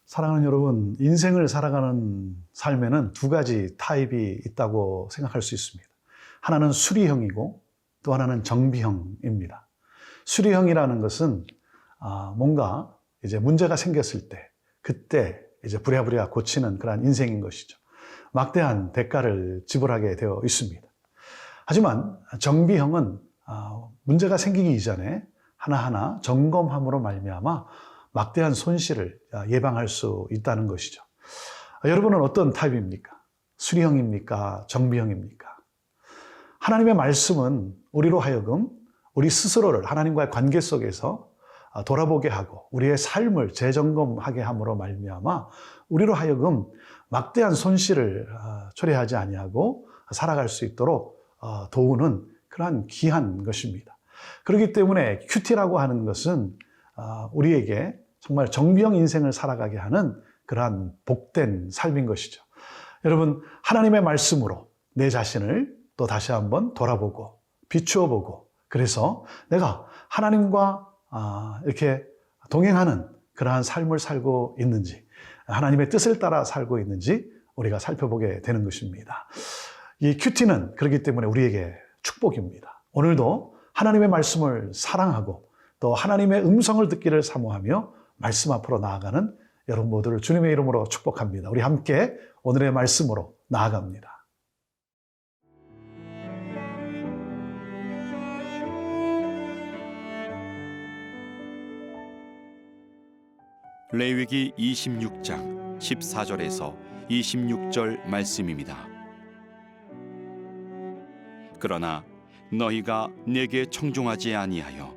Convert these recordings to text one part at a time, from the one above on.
사랑하는 여러분, 인생을 살아가는 삶에는 두 가지 타입이 있다고 생각할 수 있습니다. 하나는 수리형이고 또 하나는 정비형입니다. 수리형이라는 것은 뭔가 이제 문제가 생겼을 때 그때 이제 부랴부랴 고치는 그런 인생인 것이죠. 막대한 대가를 지불하게 되어 있습니다. 하지만 정비형은 문제가 생기기 이전에 하나하나 점검함으로 말미암아 막대한 손실을 예방할 수 있다는 것이죠. 여러분은 어떤 타입입니까? 수리형입니까? 정비형입니까? 하나님의 말씀은 우리로 하여금 우리 스스로를 하나님과의 관계 속에서 돌아보게 하고 우리의 삶을 재점검하게 함으로 말미암아 우리로 하여금 막대한 손실을 초래하지 아니하고 살아갈 수 있도록 도우는 그러한 귀한 것입니다. 그렇기 때문에 큐티라고 하는 것은 우리에게 정말 정비형 인생을 살아가게 하는 그러한 복된 삶인 것이죠. 여러분, 하나님의 말씀으로 내 자신을 또 다시 한번 돌아보고 비추어 보고 그래서 내가 하나님과 이렇게 동행하는 그러한 삶을 살고 있는지 하나님의 뜻을 따라 살고 있는지 우리가 살펴보게 되는 것입니다. 이 큐티는 그렇기 때문에 우리에게 축복입니다. 오늘도 하나님의 말씀을 사랑하고 또 하나님의 음성을 듣기를 사모하며 말씀 앞으로 나아가는 여러분 모두를 주님의 이름으로 축복합니다. 우리 함께 오늘의 말씀으로 나아갑니다. 레위기 26장 14절에서 26절 말씀입니다. 그러나 너희가 내게 청종하지 아니하여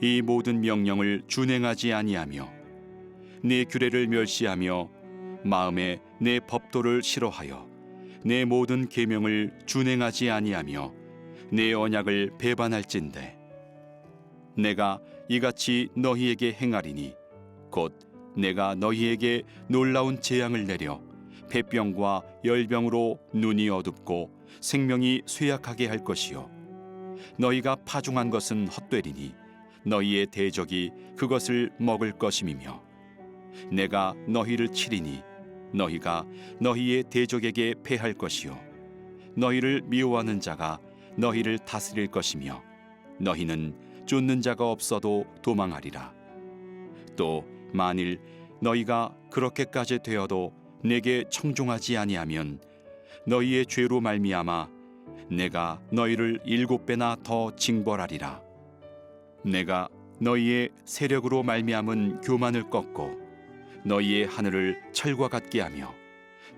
이 모든 명령을 준행하지 아니하며 내 규례를 멸시하며 마음에 내 법도를 싫어하여 내 모든 계명을 준행하지 아니하며 내 언약을 배반할진대 내가 이같이 너희에게 행하리니 곧 내가 너희에게 놀라운 재앙을 내려 폐병과 열병으로 눈이 어둡고 생명이 쇠약하게 할 것이요 너희가 파중한 것은 헛되리니 너희의 대적이 그것을 먹을 것임이며 내가 너희를 치리니 너희가 너희의 대적에게 패할 것이요 너희를 미워하는 자가 너희를 다스릴 것이며 너희는 쫓는 자가 없어도 도망하리라. 또 만일 너희가 그렇게까지 되어도 내게 청종하지 아니하면 너희의 죄로 말미암아 내가 너희를 7배나 더 징벌하리라. 내가 너희의 세력으로 말미암은 교만을 꺾고 너희의 하늘을 철과 같게 하며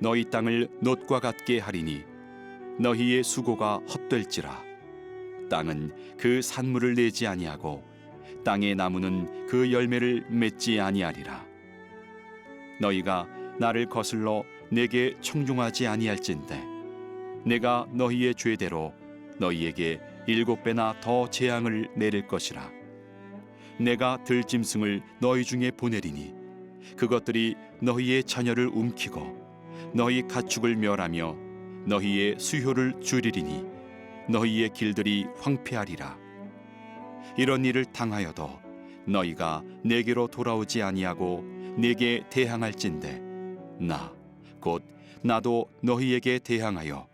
너희 땅을 놋과 같게 하리니 너희의 수고가 헛될지라. 땅은 그 산물을 내지 아니하고 땅의 나무는 그 열매를 맺지 아니하리라. 너희가 나를 거슬러 내게 청종하지 아니할진대 내가 너희의 죄대로 너희에게 7배나 더 재앙을 내릴 것이라. 내가 들짐승을 너희 중에 보내리니 그것들이 너희의 자녀를 움키고 너희 가축을 멸하며 너희의 수효를 줄이리니 너희의 길들이 황폐하리라. 이런 일을 당하여도 너희가 내게로 돌아오지 아니하고 내게 대항할진대 나 곧 나도 너희에게 대항하여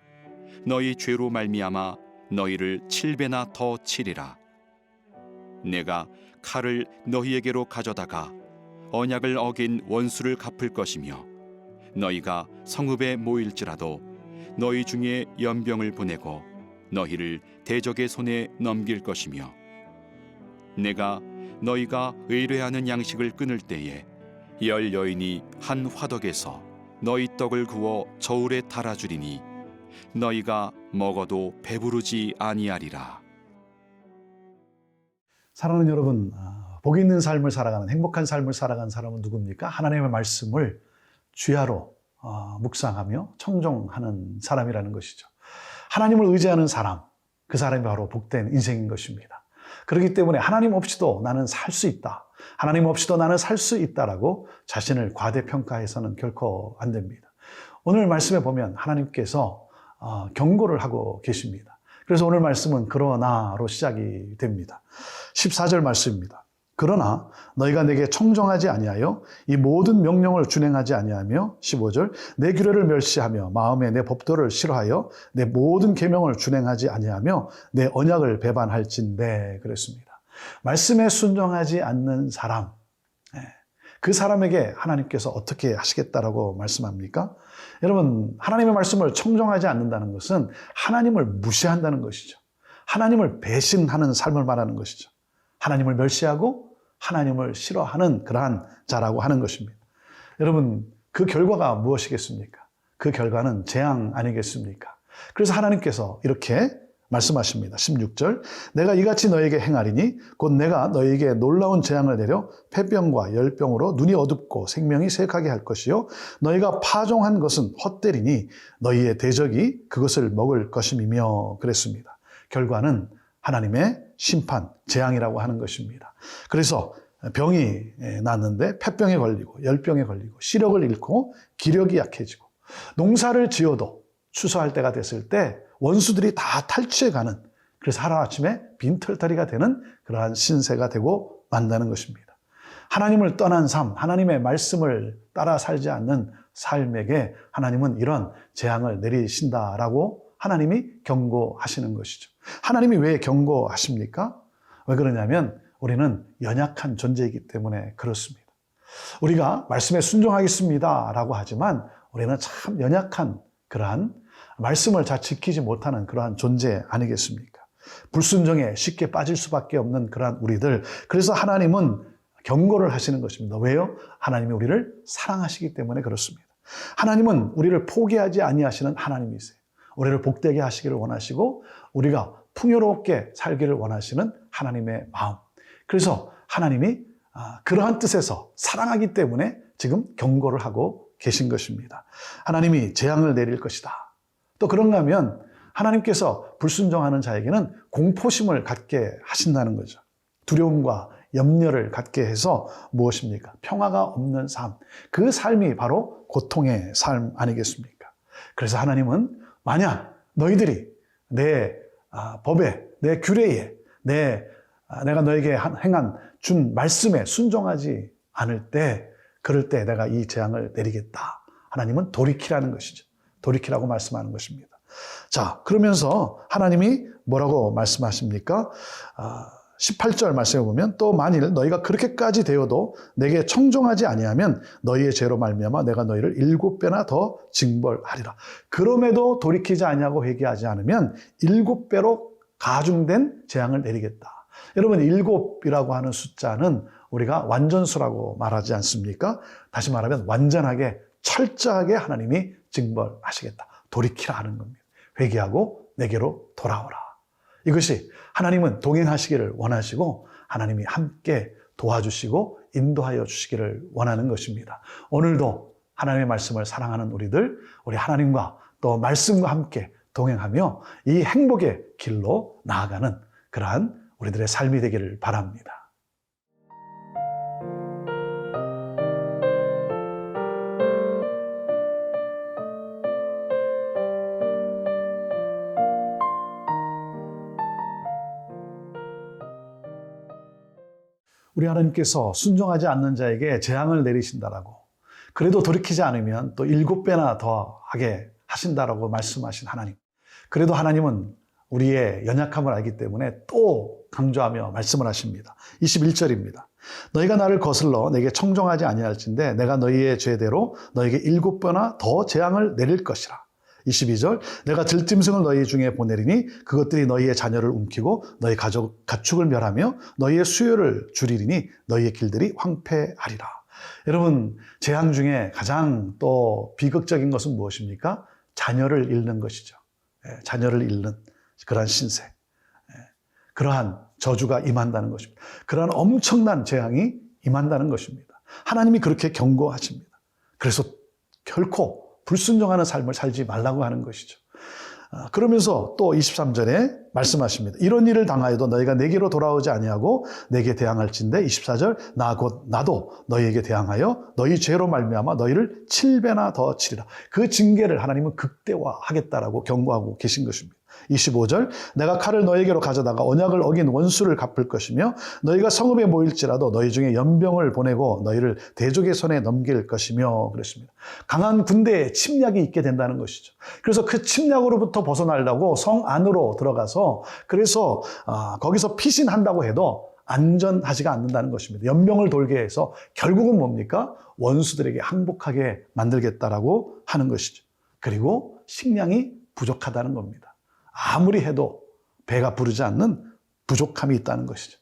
너희 죄로 말미암아 너희를 7배나 더 치리라. 내가 칼을 너희에게로 가져다가 언약을 어긴 원수를 갚을 것이며 너희가 성읍에 모일지라도 너희 중에 연병을 보내고 너희를 대적의 손에 넘길 것이며 내가 너희가 의뢰하는 양식을 끊을 때에 10 여인이 한 화덕에서 너희 떡을 구워 저울에 달아주리니 너희가 먹어도 배부르지 아니하리라. 사랑하는 여러분, 복 있는 삶을 살아가는 행복한 삶을 살아가는 사람은 누굽니까? 하나님의 말씀을 주야로 묵상하며 청종하는 사람이라는 것이죠. 하나님을 의지하는 사람, 그 사람이 바로 복된 인생인 것입니다. 그렇기 때문에 하나님 없이도 나는 살 수 있다. 하나님 없이도 나는 살 수 있다라고 자신을 과대평가해서는 결코 안 됩니다. 오늘 말씀에 보면 하나님께서 경고를 하고 계십니다. 그래서 오늘 말씀은 그러나로 시작이 됩니다. 14절 말씀입니다. 그러나 너희가 내게 청정하지 아니하여 이 모든 명령을 준행하지 아니하며 15절 내 규례를 멸시하며 마음에 내 법도를 싫어하여 내 모든 계명을 준행하지 아니하며 내 언약을 배반할진대 그랬습니다. 말씀에 순종하지 않는 사람, 그 사람에게 하나님께서 어떻게 하시겠다라고 말씀합니까? 여러분, 하나님의 말씀을 청정하지 않는다는 것은 하나님을 무시한다는 것이죠. 하나님을 배신하는 삶을 말하는 것이죠. 하나님을 멸시하고 하나님을 싫어하는 그러한 자라고 하는 것입니다. 여러분, 그 결과가 무엇이겠습니까? 그 결과는 재앙 아니겠습니까? 그래서 하나님께서 이렇게 말씀하십니다. 16절 내가 이같이 너에게 행하리니 곧 내가 너에게 놀라운 재앙을 내려 폐병과 열병으로 눈이 어둡고 생명이 쇠하게 할 것이요 너희가 파종한 것은 헛되리니 너희의 대적이 그것을 먹을 것임이며 그랬습니다. 결과는 하나님의 심판, 재앙이라고 하는 것입니다. 그래서 병이 났는데 폐병에 걸리고 열병에 걸리고 시력을 잃고 기력이 약해지고 농사를 지어도 추수할 때가 됐을 때 원수들이 다 탈취해가는, 그래서 하루아침에 빈털터리가 되는 그러한 신세가 되고 만다는 것입니다. 하나님을 떠난 삶, 하나님의 말씀을 따라 살지 않는 삶에게 하나님은 이런 재앙을 내리신다라고 하나님이 경고하시는 것이죠. 하나님이 왜 경고하십니까? 왜 그러냐면 우리는 연약한 존재이기 때문에 그렇습니다. 우리가 말씀에 순종하겠습니다 라고 하지만 우리는 참 연약한 그러한 말씀을 잘 지키지 못하는 그러한 존재 아니겠습니까? 불순종에 쉽게 빠질 수밖에 없는 그러한 우리들. 그래서 하나님은 경고를 하시는 것입니다. 왜요? 하나님이 우리를 사랑하시기 때문에 그렇습니다. 하나님은 우리를 포기하지 아니하시는 하나님이세요. 우리를 복되게 하시기를 원하시고 우리가 풍요롭게 살기를 원하시는 하나님의 마음. 그래서 하나님이 그러한 뜻에서 사랑하기 때문에 지금 경고를 하고 계신 것입니다. 하나님이 재앙을 내릴 것이다. 또 그런가 하면 하나님께서 불순종하는 자에게는 공포심을 갖게 하신다는 거죠. 두려움과 염려를 갖게 해서 무엇입니까? 평화가 없는 삶. 그 삶이 바로 고통의 삶 아니겠습니까? 그래서 하나님은 만약 너희들이 내 법에, 내 규례에, 내가 너에게 준 말씀에 순종하지 않을 때, 그럴 때 내가 이 재앙을 내리겠다. 하나님은 돌이키라는 것이죠. 돌이키라고 말씀하는 것입니다. 자, 그러면서 하나님이 뭐라고 말씀하십니까? 18절 말씀해 보면 또 만일 너희가 그렇게까지 되어도 내게 청종하지 아니하면 너희의 죄로 말미암아 내가 너희를 7배나 더 징벌하리라. 그럼에도 돌이키지 아니하고 회개하지 않으면 7배로 가중된 재앙을 내리겠다. 여러분, 7이라고 하는 숫자는 우리가 완전수라고 말하지 않습니까? 다시 말하면 완전하게 철저하게 하나님이 징벌하시겠다. 돌이키라 하는 겁니다. 회개하고 내게로 돌아오라. 이것이 하나님은 동행하시기를 원하시고 하나님이 함께 도와주시고 인도하여 주시기를 원하는 것입니다. 오늘도 하나님의 말씀을 사랑하는 우리들, 우리 하나님과 또 말씀과 함께 동행하며 이 행복의 길로 나아가는 그러한 우리들의 삶이 되기를 바랍니다. 우리 하나님께서 순종하지 않는 자에게 재앙을 내리신다라고, 그래도 돌이키지 않으면 또 7배나 더 하게 하신다라고 말씀하신 하나님. 그래도 하나님은 우리의 연약함을 알기 때문에 또 강조하며 말씀을 하십니다. 21절입니다. 너희가 나를 거슬러 내게 청종하지 아니할진대 내가 너희의 죄대로 너희에게 7배나 더 재앙을 내릴 것이라. 22절 내가 들짐승을 너희 중에 보내리니 그것들이 너희의 자녀를 움키고 너희 가축을 멸하며 너희의 수요를 줄이리니 너희의 길들이 황폐하리라. 여러분, 재앙 중에 가장 또 비극적인 것은 무엇입니까? 자녀를 잃는 것이죠. 자녀를 잃는 그러한 신세, 그러한 저주가 임한다는 것입니다. 그러한 엄청난 재앙이 임한다는 것입니다. 하나님이 그렇게 경고하십니다. 그래서 결코 불순종하는 삶을 살지 말라고 하는 것이죠. 그러면서 또 23절에 말씀하십니다. 이런 일을 당하여도 너희가 내게로 돌아오지 아니하고 내게 대항할진대 24절 나도 너희에게 대항하여 너희 죄로 말미암아 너희를 7배나 더 치리라. 그 징계를 하나님은 극대화하겠다라고 경고하고 계신 것입니다. 25절, 내가 칼을 너에게로 가져다가 언약을 어긴 원수를 갚을 것이며 너희가 성읍에 모일지라도 너희 중에 연병을 보내고 너희를 대적의 손에 넘길 것이며 그랬습니다. 강한 군대에 침략이 있게 된다는 것이죠. 그래서 그 침략으로부터 벗어나려고 성 안으로 들어가서 그래서 거기서 피신한다고 해도 안전하지가 않는다는 것입니다. 연병을 돌게 해서 결국은 뭡니까? 원수들에게 항복하게 만들겠다라고 하는 것이죠. 그리고 식량이 부족하다는 겁니다. 아무리 해도 배가 부르지 않는 부족함이 있다는 것이죠.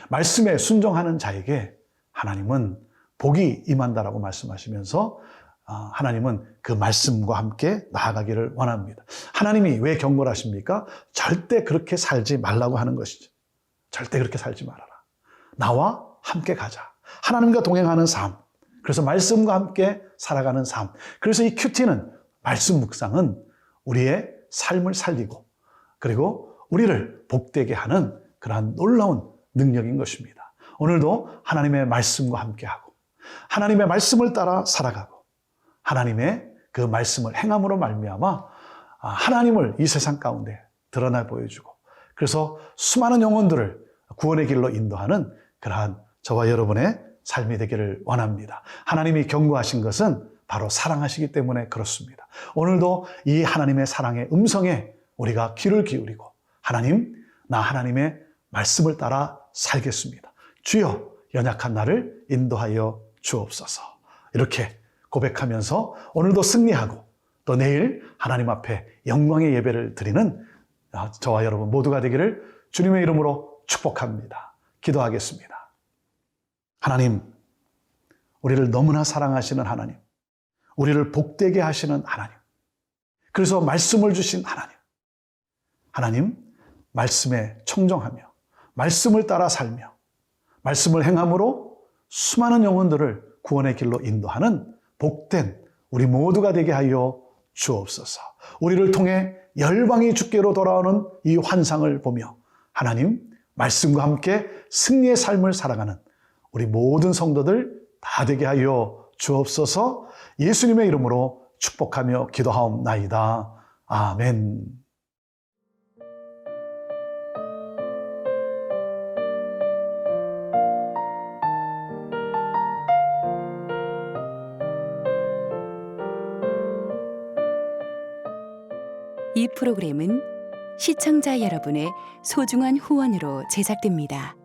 말씀에 순종하는 자에게 하나님은 복이 임한다라고 말씀하시면서 하나님은 그 말씀과 함께 나아가기를 원합니다. 하나님이 왜 경고를 하십니까? 절대 그렇게 살지 말라고 하는 것이죠. 절대 그렇게 살지 말아라. 나와 함께 가자. 하나님과 동행하는 삶. 그래서 말씀과 함께 살아가는 삶. 그래서 이 큐티는 말씀 묵상은 우리의 삶을 살리고 그리고 우리를 복되게 하는 그러한 놀라운 능력인 것입니다. 오늘도 하나님의 말씀과 함께하고 하나님의 말씀을 따라 살아가고 하나님의 그 말씀을 행함으로 말미암아 하나님을 이 세상 가운데 드러나 보여주고 그래서 수많은 영혼들을 구원의 길로 인도하는 그러한 저와 여러분의 삶이 되기를 원합니다. 하나님이 경고하신 것은 바로 사랑하시기 때문에 그렇습니다. 오늘도 이 하나님의 사랑의 음성에 우리가 귀를 기울이고 하나님, 나 하나님의 말씀을 따라 살겠습니다. 주여, 연약한 나를 인도하여 주옵소서. 이렇게 고백하면서 오늘도 승리하고 또 내일 하나님 앞에 영광의 예배를 드리는 저와 여러분 모두가 되기를 주님의 이름으로 축복합니다. 기도하겠습니다. 하나님, 우리를 너무나 사랑하시는 하나님, 우리를 복되게 하시는 하나님, 그래서 말씀을 주신 하나님, 하나님, 말씀에 청정하며 말씀을 따라 살며 말씀을 행함으로 수많은 영혼들을 구원의 길로 인도하는 복된 우리 모두가 되게 하여 주옵소서. 우리를 통해 열방이 주께로 돌아오는 이 환상을 보며 하나님, 말씀과 함께 승리의 삶을 살아가는 우리 모든 성도들 다 되게 하여 주옵소서. 예수님의 이름으로 축복하며 기도하옵나이다. 아멘. 이 프로그램은 시청자 여러분의 소중한 후원으로 제작됩니다.